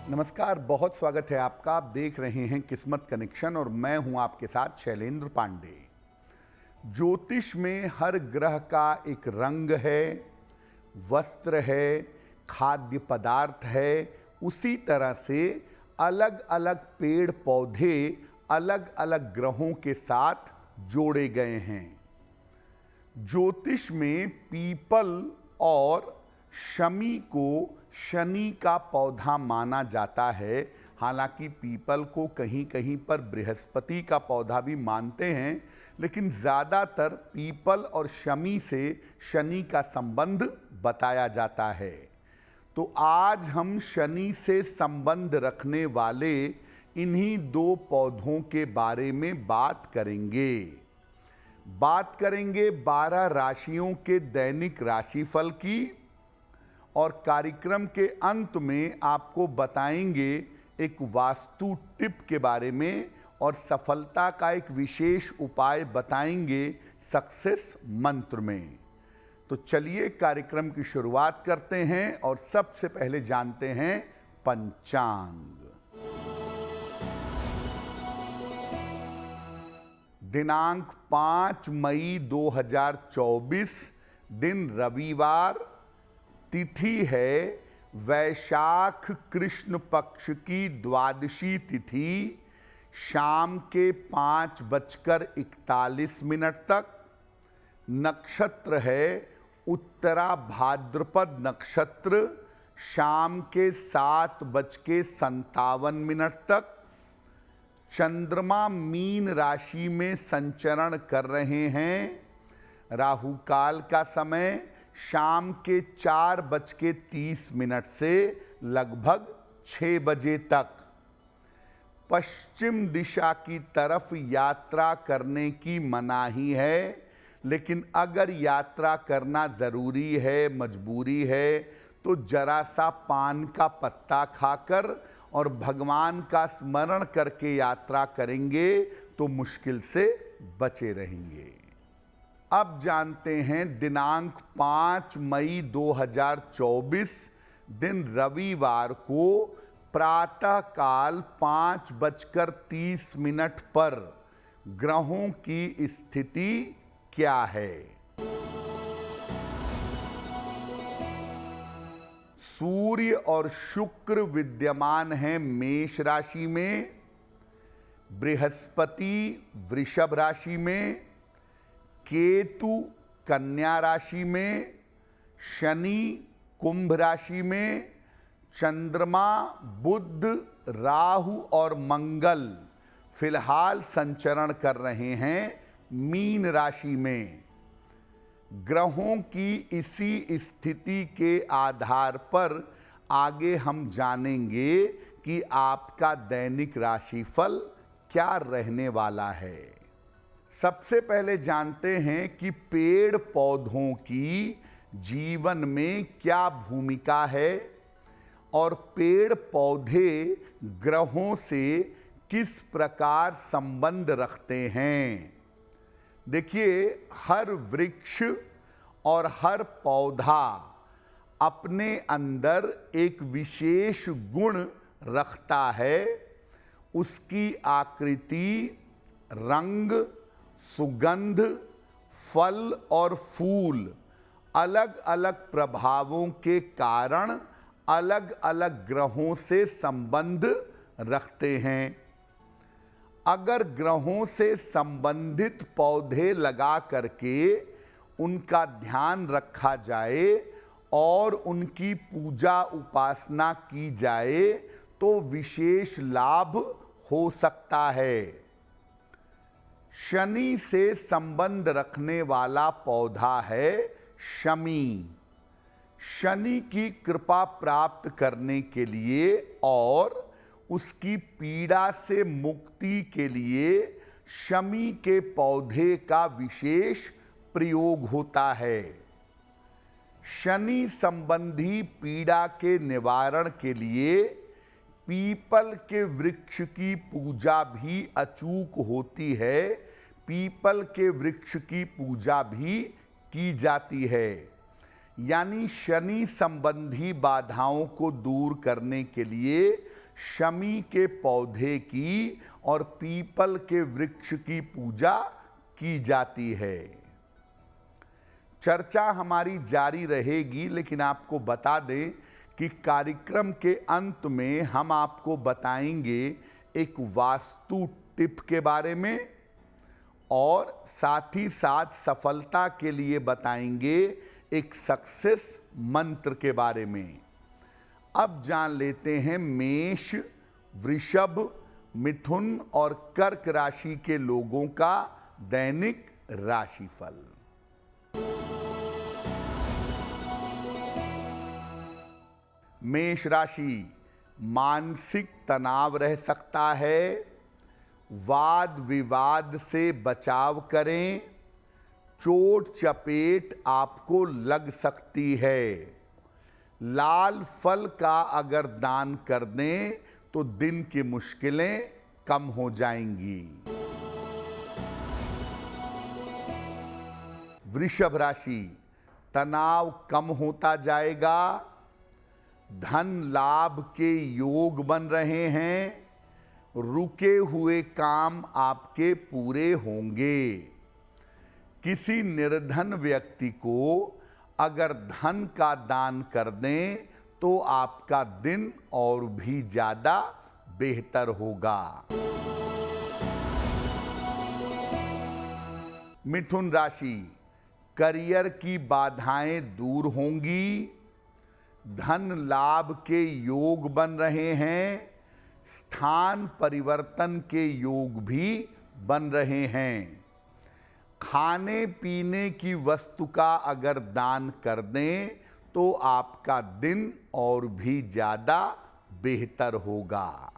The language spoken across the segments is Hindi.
नमस्कार, बहुत स्वागत है आपका। आप देख रहे हैं किस्मत कनेक्शन और मैं हूं आपके साथ शैलेंद्र पांडे। ज्योतिष में हर ग्रह का एक रंग है, वस्त्र है, खाद्य पदार्थ है। उसी तरह से अलग अलग पेड़ पौधे अलग अलग ग्रहों के साथ जोड़े गए हैं। ज्योतिष में पीपल और शमी को शनि का पौधा माना जाता है। हालांकि पीपल को कहीं कहीं पर बृहस्पति का पौधा भी मानते हैं, लेकिन ज़्यादातर पीपल और शमी से शनि का संबंध बताया जाता है। तो आज हम शनि से संबंध रखने वाले इन्हीं दो पौधों के बारे में बात करेंगे। 12 राशियों के दैनिक राशिफल की, और कार्यक्रम के अंत में आपको बताएंगे एक वास्तु टिप के बारे में और सफलता का एक विशेष उपाय बताएंगे सक्सेस मंत्र में। तो चलिए कार्यक्रम की शुरुआत करते हैं और सबसे पहले जानते हैं पंचांग। दिनांक 5 मई 2024, दिन रविवार, तिथि है वैशाख कृष्ण पक्ष की द्वादशी तिथि, शाम के 5:41 तक। नक्षत्र है उत्तरा भाद्रपद नक्षत्र, शाम के 7:57 तक। चंद्रमा मीन राशि में संचरण कर रहे हैं। राहु काल का समय शाम के 4:30 से लगभग 6 बजे तक। पश्चिम दिशा की तरफ यात्रा करने की मनाही है, लेकिन अगर यात्रा करना ज़रूरी है, मजबूरी है, तो जरा सा पान का पत्ता खाकर और भगवान का स्मरण करके यात्रा करेंगे तो मुश्किल से बचे रहेंगे। अब जानते हैं दिनांक 5 मई 2024, दिन रविवार को प्रातःकाल 5:30 पर ग्रहों की स्थिति क्या है। सूर्य और शुक्र विद्यमान हैं मेष राशि में, बृहस्पति वृषभ राशि में, केतु कन्या राशि में, शनि कुंभ राशि में, चंद्रमा बुध राहु और मंगल फिलहाल संचरण कर रहे हैं मीन राशि में। ग्रहों की इसी स्थिति के आधार पर आगे हम जानेंगे कि आपका दैनिक राशिफल क्या रहने वाला है। सबसे पहले जानते हैं कि पेड़ पौधों की जीवन में क्या भूमिका है और पेड़ पौधे ग्रहों से किस प्रकार संबंध रखते हैं। देखिए, हर वृक्ष और हर पौधा अपने अंदर एक विशेष गुण रखता है। उसकी आकृति, रंग, सुगंध, फल और फूल अलग अलग प्रभावों के कारण अलग अलग ग्रहों से संबंध रखते हैं। अगर ग्रहों से संबंधित पौधे लगा करके उनका ध्यान रखा जाए और उनकी पूजा उपासना की जाए तो विशेष लाभ हो सकता है। शनि से संबंध रखने वाला पौधा है शमी। शनि की कृपा प्राप्त करने के लिए और उसकी पीड़ा से मुक्ति के लिए शमी के पौधे का विशेष प्रयोग होता है। शनि संबंधी पीड़ा के निवारण के लिए पीपल के वृक्ष की पूजा भी अचूक होती है। पीपल के वृक्ष की पूजा भी की जाती है। यानी शनि संबंधी बाधाओं को दूर करने के लिए शमी के पौधे की और पीपल के वृक्ष की पूजा की जाती है। चर्चा हमारी जारी रहेगी, लेकिन आपको बता दें कि कार्यक्रम के अंत में हम आपको बताएंगे एक वास्तु टिप के बारे में और साथ ही साथ सफलता के लिए बताएंगे एक सक्सेस मंत्र के बारे में। अब जान लेते हैं मेष, वृषभ, मिथुन और कर्क राशि के लोगों का दैनिक राशिफल। मेष राशि, मानसिक तनाव रह सकता है। वाद विवाद से बचाव करें। चोट चपेट आपको लग सकती है। लाल फल का अगर दान कर दें तो दिन की मुश्किलें कम हो जाएंगी। वृषभ राशि, तनाव कम होता जाएगा। धन लाभ के योग बन रहे हैं। रुके हुए काम आपके पूरे होंगे। किसी निर्धन व्यक्ति को अगर धन का दान कर दें तो आपका दिन और भी ज्यादा बेहतर होगा। मिथुन राशि, करियर की बाधाएं दूर होंगी। धन लाभ के योग बन रहे हैं। स्थान परिवर्तन के योग भी बन रहे हैं। खाने पीने की वस्तु का अगर दान कर दें तो आपका दिन और भी ज्यादा बेहतर होगा।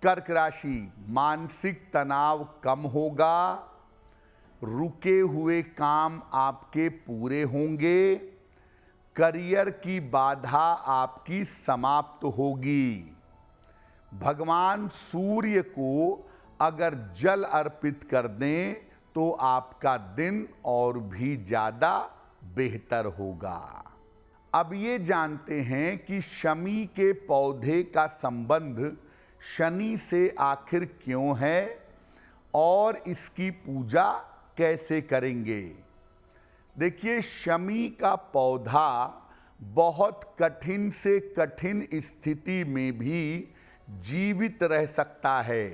कर्क राशि, मानसिक तनाव कम होगा। रुके हुए काम आपके पूरे होंगे। करियर की बाधा आपकी समाप्त होगी। भगवान सूर्य को अगर जल अर्पित कर दें तो आपका दिन और भी ज्यादा बेहतर होगा। अब ये जानते हैं कि शमी के पौधे का संबंध शनि से आखिर क्यों है और इसकी पूजा कैसे करेंगे। देखिए, शमी का पौधा बहुत कठिन से कठिन स्थिति में भी जीवित रह सकता है।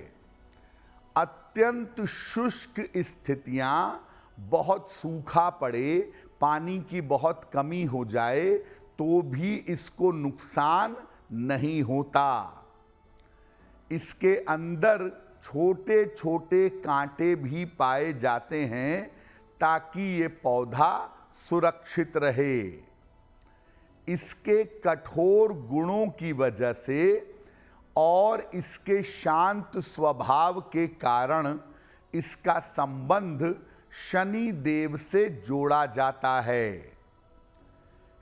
अत्यंत शुष्क स्थितियां, बहुत सूखा पड़े, पानी की बहुत कमी हो जाए तो भी इसको नुकसान नहीं होता। इसके अंदर छोटे छोटे कांटे भी पाए जाते हैं ताकि ये पौधा सुरक्षित रहे। इसके कठोर गुणों की वजह से और इसके शांत स्वभाव के कारण इसका संबंध शनि देव से जोड़ा जाता है।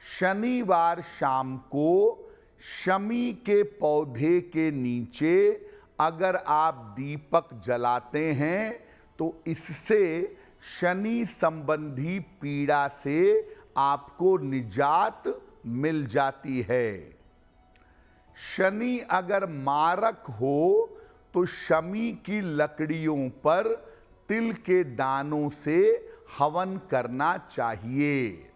शनिवार शाम को शमी के पौधे के नीचे अगर आप दीपक जलाते हैं तो इससे शनि संबंधी पीड़ा से आपको निजात मिल जाती है। शनि अगर मारक हो तो शमी की लकड़ियों पर तिल के दानों से हवन करना चाहिए।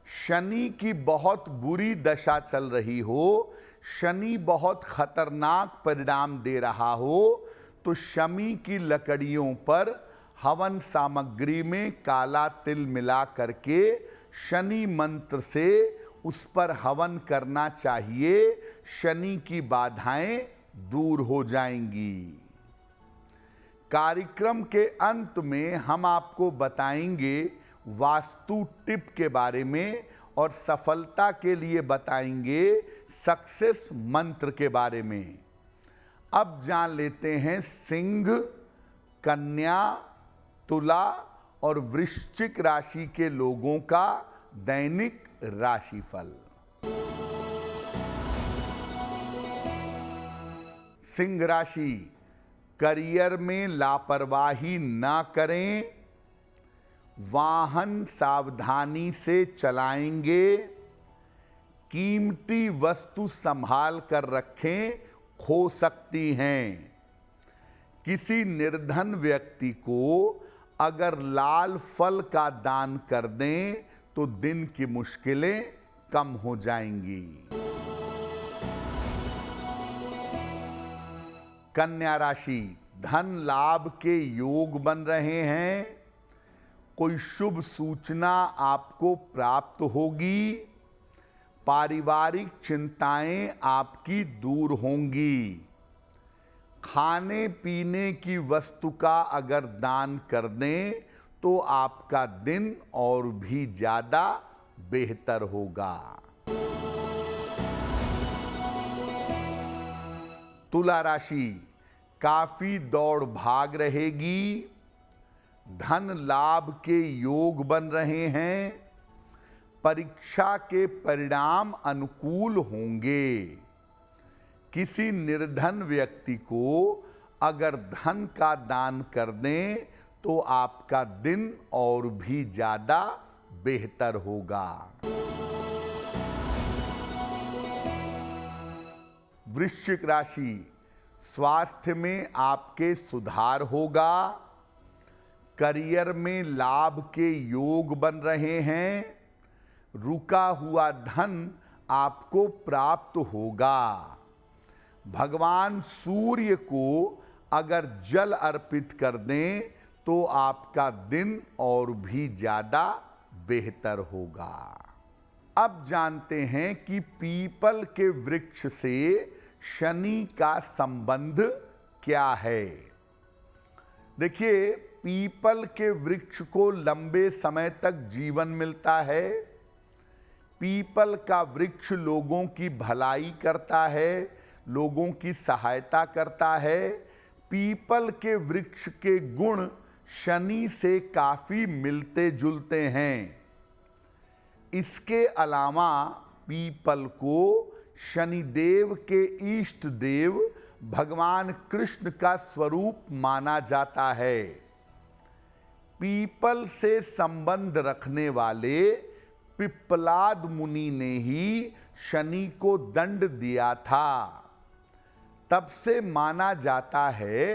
शनि की बहुत बुरी दशा चल रही हो, शनि बहुत खतरनाक परिणाम दे रहा हो तो शमी की लकड़ियों पर हवन सामग्री में काला तिल मिला करके शनि मंत्र से उस पर हवन करना चाहिए। शनि की बाधाएं दूर हो जाएंगी। कार्यक्रम के अंत में हम आपको बताएंगे वास्तु टिप के बारे में और सफलता के लिए बताएंगे सक्सेस मंत्र के बारे में। अब जान लेते हैं सिंह, कन्या, तुला और वृश्चिक राशि के लोगों का दैनिक राशिफल। सिंह राशि, करियर में लापरवाही ना करें। वाहन सावधानी से चलाएंगे। कीमती वस्तु संभाल कर रखें, खो सकती हैं। किसी निर्धन व्यक्ति को अगर लाल फल का दान कर दें तो दिन की मुश्किलें कम हो जाएंगी। कन्या राशि, धन लाभ के योग बन रहे हैं। कोई शुभ सूचना आपको प्राप्त होगी। पारिवारिक चिंताएं आपकी दूर होंगी। खाने पीने की वस्तु का अगर दान कर दें तो आपका दिन और भी ज्यादा बेहतर होगा। तुला राशि, काफी दौड़ भाग रहेगी। धन लाभ के योग बन रहे हैं। परीक्षा के परिणाम अनुकूल होंगे। किसी निर्धन व्यक्ति को अगर धन का दान कर दें तो आपका दिन और भी ज्यादा बेहतर होगा। वृश्चिक राशि, स्वास्थ्य में आपके सुधार होगा। करियर में लाभ के योग बन रहे हैं। रुका हुआ धन आपको प्राप्त होगा। भगवान सूर्य को अगर जल अर्पित कर दें तो आपका दिन और भी ज्यादा बेहतर होगा। अब जानते हैं कि पीपल के वृक्ष से शनि का संबंध क्या है। देखिए, पीपल के वृक्ष को लंबे समय तक जीवन मिलता है। पीपल का वृक्ष लोगों की भलाई करता है, लोगों की सहायता करता है। पीपल के वृक्ष के गुण शनि से काफी मिलते जुलते हैं। इसके अलावा पीपल को शनिदेव के इष्ट देव भगवान कृष्ण का स्वरूप माना जाता है। पीपल से संबंध रखने वाले पिप्पलाद मुनि ने ही शनि को दंड दिया था। तब से माना जाता है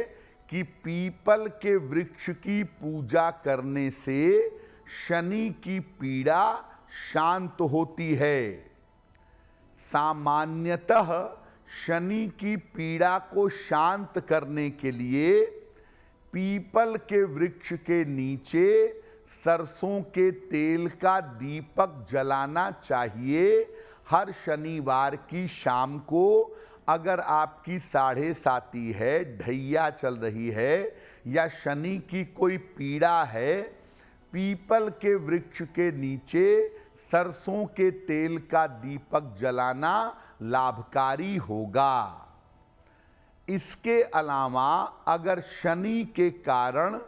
कि पीपल के वृक्ष की पूजा करने से शनि की पीड़ा शांत होती है। सामान्यतः शनि की पीड़ा को शांत करने के लिए पीपल के वृक्ष के नीचे सरसों के तेल का दीपक जलाना चाहिए। हर शनिवार की शाम को अगर आपकी साढ़े साती है, ढैया चल रही है या शनि की कोई पीड़ा है, पीपल के वृक्ष के नीचे सरसों के तेल का दीपक जलाना लाभकारी होगा। इसके अलावा अगर शनि के कारण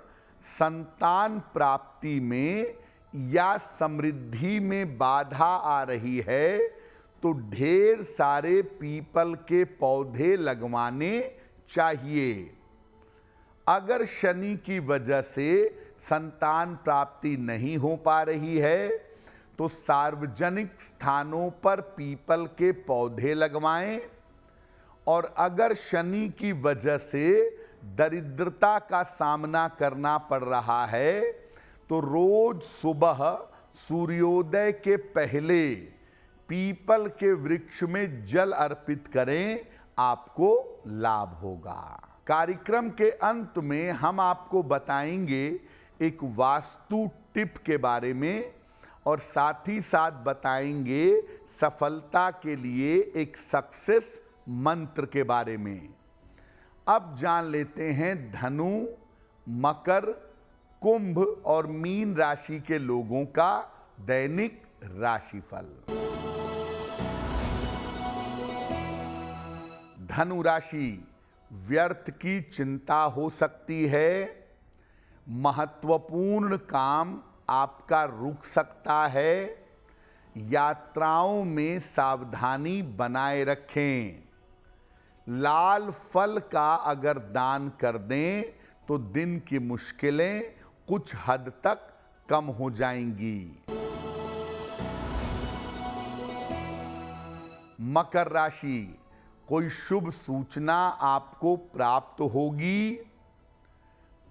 संतान प्राप्ति में या समृद्धि में बाधा आ रही है तो ढेर सारे पीपल के पौधे लगवाने चाहिए। अगर शनि की वजह से संतान प्राप्ति नहीं हो पा रही है तो सार्वजनिक स्थानों पर पीपल के पौधे लगवाएं। और अगर शनि की वजह से दरिद्रता का सामना करना पड़ रहा है तो रोज सुबह सूर्योदय के पहले पीपल के वृक्ष में जल अर्पित करें, आपको लाभ होगा। कार्यक्रम के अंत में हम आपको बताएंगे एक वास्तु टिप के बारे में और साथ ही साथ बताएंगे सफलता के लिए एक सक्सेस मंत्र के बारे में। अब जान लेते हैं धनु, मकर, कुंभ और मीन राशि के लोगों का दैनिक राशिफल। धनु राशि, व्यर्थ की चिंता हो सकती है। महत्वपूर्ण काम आपका रुक सकता है। यात्राओं में सावधानी बनाए रखें। लाल फल का अगर दान कर दें तो दिन की मुश्किलें कुछ हद तक कम हो जाएंगी। मकर राशि, कोई शुभ सूचना आपको प्राप्त होगी।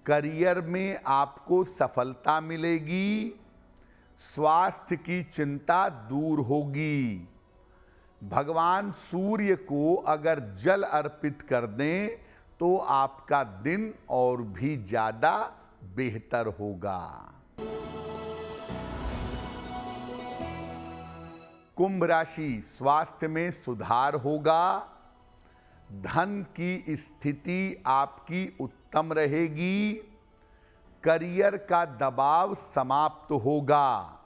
करियर में आपको सफलता मिलेगी। स्वास्थ्य की चिंता दूर होगी। भगवान सूर्य को अगर जल अर्पित कर दें तो आपका दिन और भी ज्यादा बेहतर होगा। कुंभ राशि, स्वास्थ्य में सुधार होगा। धन की स्थिति आपकी उत्तम रहेगी। करियर का दबाव समाप्त होगा।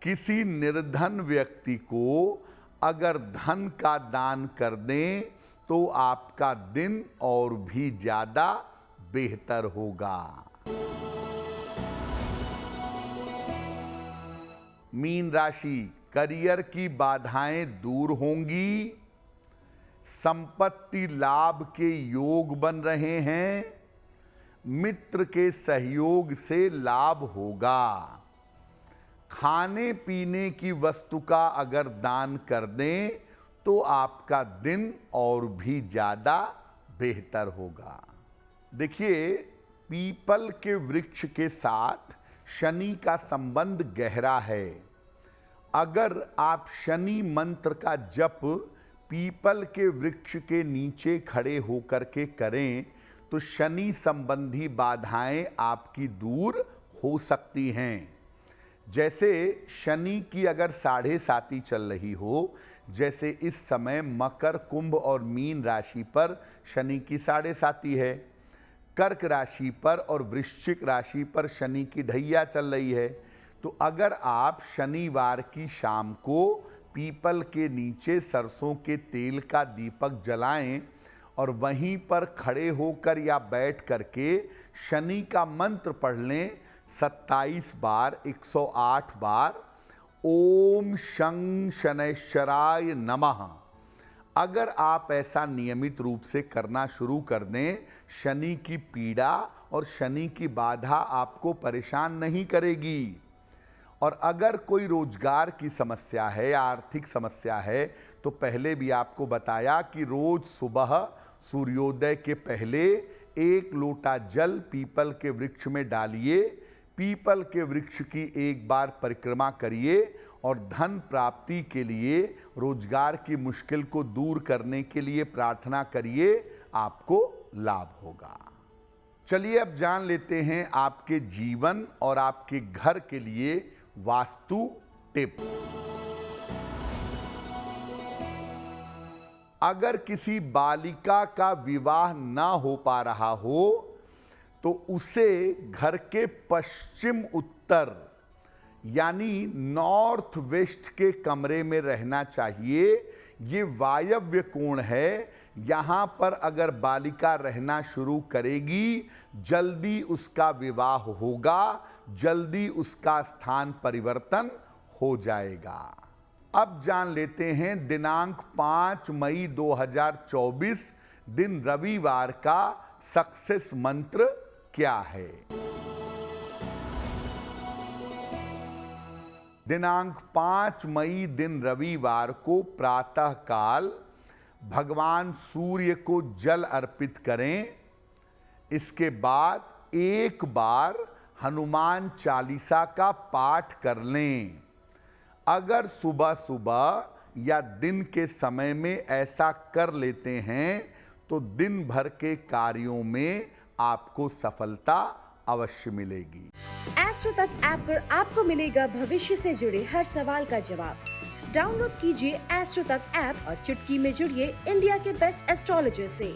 किसी निर्धन व्यक्ति को अगर धन का दान कर दें तो आपका दिन और भी ज्यादा बेहतर होगा। मीन राशि, करियर की बाधाएं दूर होंगी। संपत्ति लाभ के योग बन रहे हैं। मित्र के सहयोग से लाभ होगा। खाने पीने की वस्तु का अगर दान कर दें तो आपका दिन और भी ज्यादा बेहतर होगा। देखिए, पीपल के वृक्ष के साथ शनि का संबंध गहरा है। अगर आप शनि मंत्र का जप पीपल के वृक्ष के नीचे खड़े होकर के करें तो शनि संबंधी बाधाएं आपकी दूर हो सकती हैं। जैसे शनि की अगर 7.5 चल रही हो, जैसे इस समय मकर, कुंभ और मीन राशि पर शनि की 7.5 है। कर्क राशि पर और वृश्चिक राशि पर शनि की ढैया चल रही है। तो अगर आप शनिवार की शाम को पीपल के नीचे सरसों के तेल का दीपक जलाएं और वहीं पर खड़े होकर या बैठ करके शनि का मंत्र पढ़ लें 27 बार, 108 बार, ओम शं शनैश्चराय नमः। अगर आप ऐसा नियमित रूप से करना शुरू कर दें, शनि की पीड़ा और शनि की बाधा आपको परेशान नहीं करेगी। और अगर कोई रोजगार की समस्या है या आर्थिक समस्या है तो पहले भी आपको बताया कि रोज सुबह सूर्योदय के पहले 1 लोटा जल पीपल के वृक्ष में डालिए। पीपल के वृक्ष की एक बार परिक्रमा करिए और धन प्राप्ति के लिए, रोजगार की मुश्किल को दूर करने के लिए प्रार्थना करिए, आपको लाभ होगा। चलिए अब जान लेते हैं आपके जीवन और आपके घर के लिए वास्तु टिप। अगर किसी बालिका का विवाह ना हो पा रहा हो तो उसे घर के पश्चिम उत्तर यानी नॉर्थ वेस्ट के कमरे में रहना चाहिए। ये वायव्य कोण है। यहाँ पर अगर बालिका रहना शुरू करेगी, जल्दी उसका विवाह होगा, जल्दी उसका स्थान परिवर्तन हो जाएगा। अब जान लेते हैं दिनांक 5 मई 2024 दिन रविवार का सक्सेस मंत्र क्या है। दिनांक 5 मई दिन रविवार को प्रातः काल भगवान सूर्य को जल अर्पित करें। इसके बाद एक बार हनुमान चालीसा का पाठ कर लें। अगर सुबह सुबह या दिन के समय में ऐसा कर लेते हैं तो दिन भर के कार्यों में आपको सफलता अवश्य मिलेगी। एस्ट्रो तक ऐप पर आपको मिलेगा भविष्य से जुड़े हर सवाल का जवाब। डाउनलोड कीजिए एस्ट्रो तक ऐप और चुटकी में जुड़िए इंडिया के बेस्ट एस्ट्रोलॉजर से।